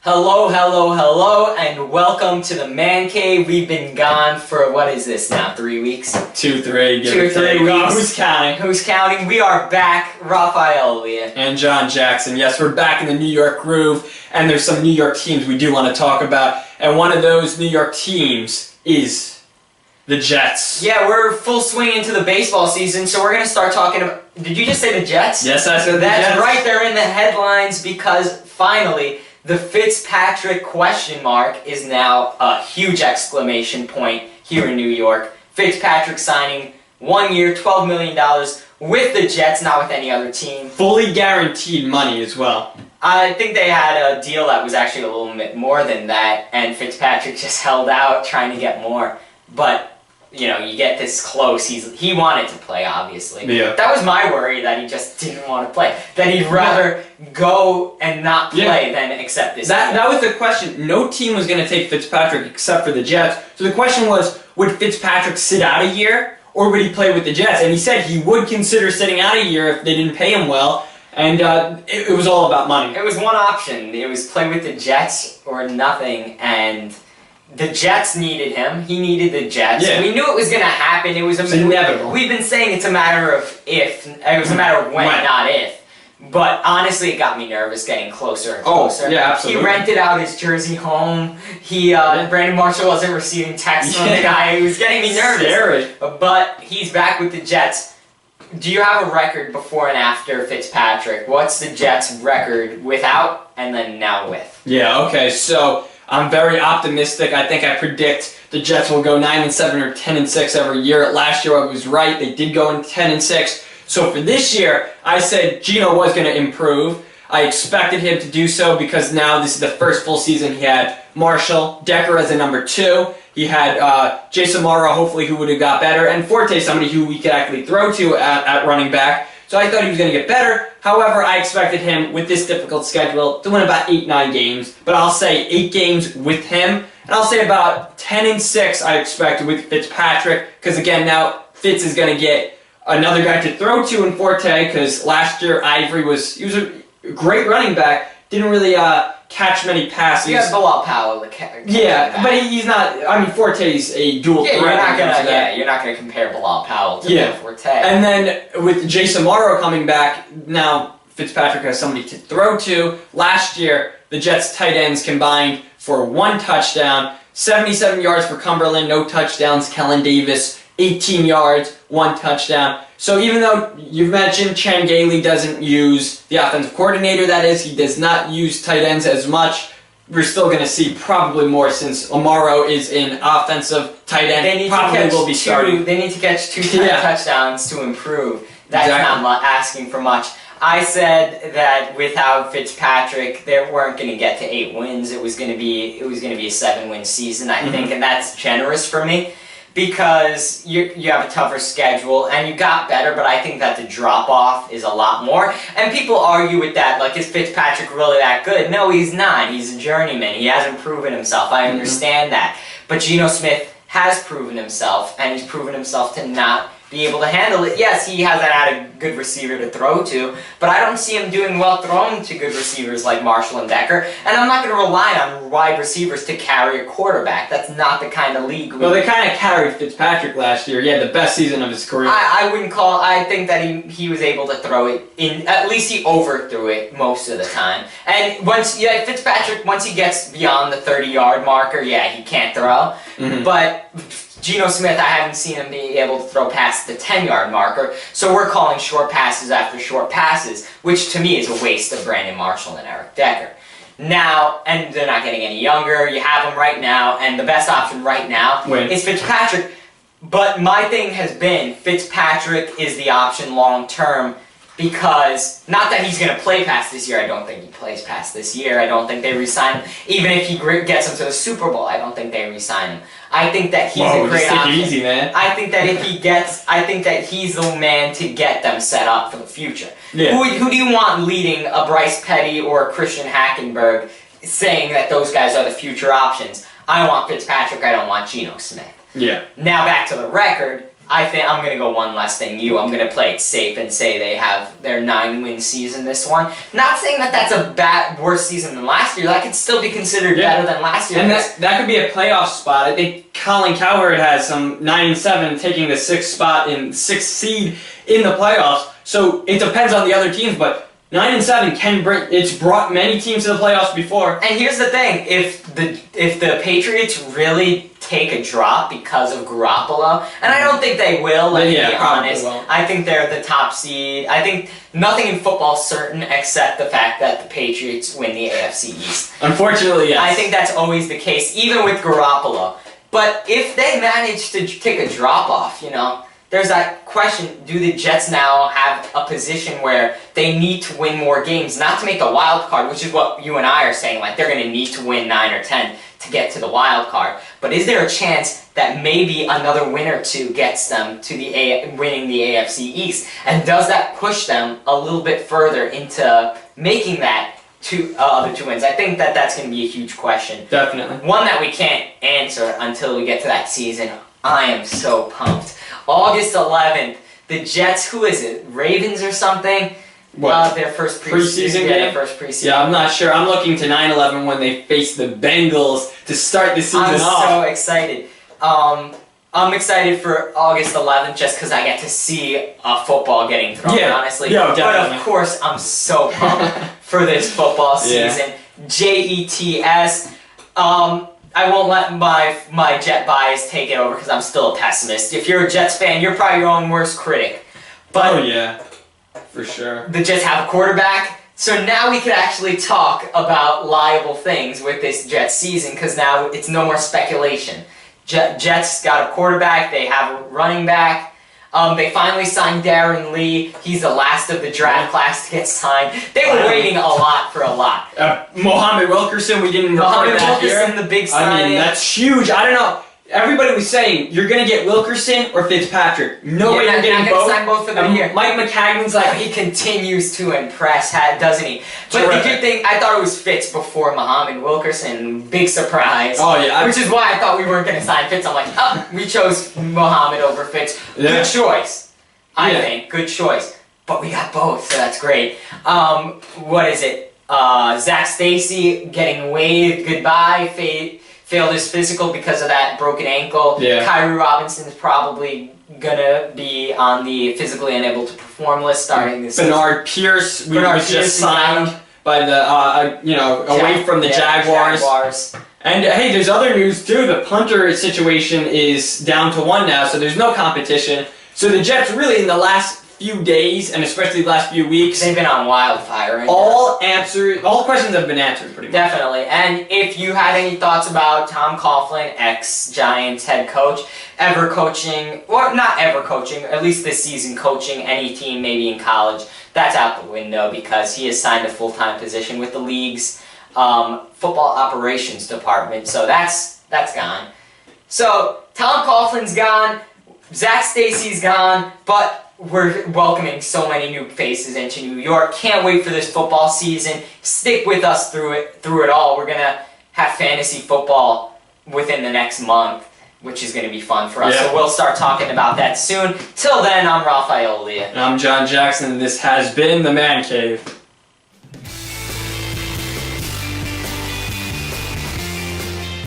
Hello, hello, hello, and welcome to the Man Cave. We've been gone for, what is this now, 3 weeks? 2, 3, give 2 or or 3 take. weeks. Who's counting? Who's counting? We are back, Raphael Leah. And John Jackson. Yes, we're back in the New York groove, and there's some New York teams we do want to talk about. And one of those New York teams is the Jets. Yeah, we're full swing into the baseball season, so we're going to start talking about... Did you just say the Jets? Yes, I said the That's Jets. right, they're in the headlines because, finally, the Fitzpatrick question mark is now a huge exclamation point here in New York. Fitzpatrick signing 1 year, $12 million with the Jets, not with any other team. Fully guaranteed money as well. I think they had a deal that was actually a little bit more than that, and Fitzpatrick just held out trying to get more. But, you know, you get this close. He wanted to play, obviously. Yeah. That was my worry, that he just didn't want to play. That he'd rather go and not play than accept this deal. That was the question. No team was going to take Fitzpatrick except for the Jets. So the question was, would Fitzpatrick sit out a year, or would he play with the Jets? And he said he would consider sitting out a year if they didn't pay him well. And it was all about money. It was one option. It was play with the Jets or nothing, and the Jets needed him. He needed the Jets. Yeah. We knew it was going to happen. It was inevitable. We've been saying it's a matter of if. It was a matter of when, not if. But honestly, it got me nervous getting closer and closer. Oh, yeah, absolutely. He rented out his Jersey home. Brandon Marshall wasn't receiving texts from the guy. It was getting me nervous. Scary. But he's back with the Jets. Do you have a record before and after Fitzpatrick? What's the Jets' record without and then now with? Yeah, okay, so I'm very optimistic. I think I predict the Jets will go 9-7 or 10-6 every year. Last year I was right. They did go in 10-6. So for this year, I said Geno was going to improve. I expected him to do so because now this is the first full season he had Marshall, Decker as a number 2. He had Jason Morrow, hopefully, who would have got better, and Forte, somebody who we could actually throw to at running back. So I thought he was going to get better. However, I expected him, with this difficult schedule, to win about 8-9 games. But I'll say 8 games with him, and I'll say about 10-6 I expect with Fitzpatrick, because again, now Fitz is going to get another guy to throw to in Forte, because last year Ivory was a great running back, didn't really catch many passes. You got Bilal Powell. Yeah, but he's not. I mean, Forte's a dual threat. You're not gonna compare Bilal Powell to Forte. And then with Jason Morrow coming back, now Fitzpatrick has somebody to throw to. Last year, the Jets' tight ends combined for 1 touchdown, 77 yards for Cumberland, no touchdowns. Kellen Davis, 18 yards, 1 touchdown. So even though you've mentioned Chan Gailey doesn't use the offensive coordinator, that is, he does not use tight ends as much, we're still going to see probably more since Amaro is in offensive tight end. They need to catch 2 touchdowns to improve. That's not asking for much. I said that without Fitzpatrick, they weren't going to get to 8 wins. It was going to be a 7-win season, I think, and that's generous for me. Because you have a tougher schedule, and you got better, but I think that the drop-off is a lot more. And people argue with that, like, is Fitzpatrick really that good? No, he's not. He's a journeyman. He hasn't proven himself. I understand that. But Geno Smith has proven himself, and he's proven himself to not be able to handle it. Yes, he hasn't had a good receiver to throw to, but I don't see him doing well throwing to good receivers like Marshall and Decker, and I'm not going to rely on wide receivers to carry a quarterback. That's not the kind of league Well, they kind of carried Fitzpatrick last year. He had the best season of his career. I think that he was able to throw it in, at least he overthrew it most of the time. And Fitzpatrick, once he gets beyond the 30-yard marker, he can't throw. But Geno Smith, I haven't seen him be able to throw past the 10-yard marker, so we're calling short passes after short passes, which to me is a waste of Brandon Marshall and Eric Decker. Now, and they're not getting any younger, you have them right now, and the best option right now is Fitzpatrick. But my thing has been, Fitzpatrick is the option long-term, because, not that he's going to play past this year, I don't think he plays past this year, I don't think they re-sign him. Even if he gets him to the Super Bowl, I don't think they re-sign him. I think that he's a great option. Easy, man. I think that he's the man to get them set up for the future. Yeah. Who do you want leading a Bryce Petty or a Christian Hackenberg saying that those guys are the future options? I want Fitzpatrick, I don't want Geno Smith. Yeah. Now back to the record. I think I'm going to go one less than you. I'm going to play it safe and say they have their 9-win season this one. Not saying that that's a worse season than last year. That could still be considered better than last year. And that could be a playoff spot. I think Colin Cowherd has some 9-7, taking the 6th seed in the playoffs. So it depends on the other teams, but 9-7 can bring. It's brought many teams to the playoffs before. And here's the thing: if the Patriots really take a drop because of Garoppolo, and I don't think they will. Let me be honest. I think they're the top seed. I think nothing in football is certain except the fact that the Patriots win the AFC East. Unfortunately, yes. I think that's always the case, even with Garoppolo. But if they manage to take a drop off, there's that question, do the Jets now have a position where they need to win more games, not to make a wild card, which is what you and I are saying, like they're going to need to win 9 or 10 to get to the wild card. But is there a chance that maybe another win or two gets them to winning the AFC East? And does that push them a little bit further into making that other 2 wins? I think that's going to be a huge question. Definitely. One that we can't answer until we get to that season. I am so pumped. August 11th, the Jets, who is it? Ravens or something? What? Their first preseason game? Yeah, their first preseason. Yeah, I'm not sure. I'm looking to 9/11 when they face the Bengals to start the season off. I'm so excited. I'm excited for August 11th just because I get to see football getting thrown, honestly. Yeah, but of course, I'm so pumped for this football season. Jets. I won't let my Jet bias take it over because I'm still a pessimist. If you're a Jets fan, you're probably your own worst critic. But oh, yeah. For sure. The Jets have a quarterback. So now we can actually talk about liable things with this Jets season because now it's no more speculation. Jets got a quarterback. They have a running back. They finally signed Darren Lee. He's the last of the draft class to get signed. They were waiting a lot for a lot. Mohammed Wilkerson, we didn't report that here. Wilkerson, the big signing. I mean, that's huge. I don't know. Everybody was saying, you're going to get Wilkerson or Fitzpatrick. No way you're getting both. Sign both of them here. Mike McCagnon's like... He continues to impress, doesn't he? But did you think... I thought it was Fitz before Mohammed Wilkerson. Big surprise. Oh, yeah. Which is why I thought we weren't going to sign Fitz. I'm like, we chose Mohammed over Fitz. Yeah. Good choice. I think. Good choice. But we got both, so that's great. What is it? Zach Stacy getting waived. Goodbye. Failed his physical because of that broken ankle. Yeah. Kyrie Robinson's probably gonna be on the physically unable to perform list starting this season. Bernard Pierce was just signed by the away from the Jaguars. And hey, there's other news too. The punter situation is down to 1 now, so there's no competition. So the Jets really in the last few days, and especially the last few weeks, they've been on wildfire. Right all questions have been answered pretty much. Definitely. And if you had any thoughts about Tom Coughlin, ex-Giants head coach, ever coaching, or not ever coaching, at least this season coaching any team maybe in college, that's out the window because he has signed a full-time position with the league's football operations department. So that's gone. So Tom Coughlin's gone, Zach Stacy's gone, but we're welcoming so many new faces into New York. Can't wait for this football season. Stick with us through it all. We're gonna have fantasy football within the next month, which is gonna be fun for us. Yeah. So we'll start talking about that soon. Till then, I'm Raphael Leah. And I'm John Jackson, and this has been The Man Cave.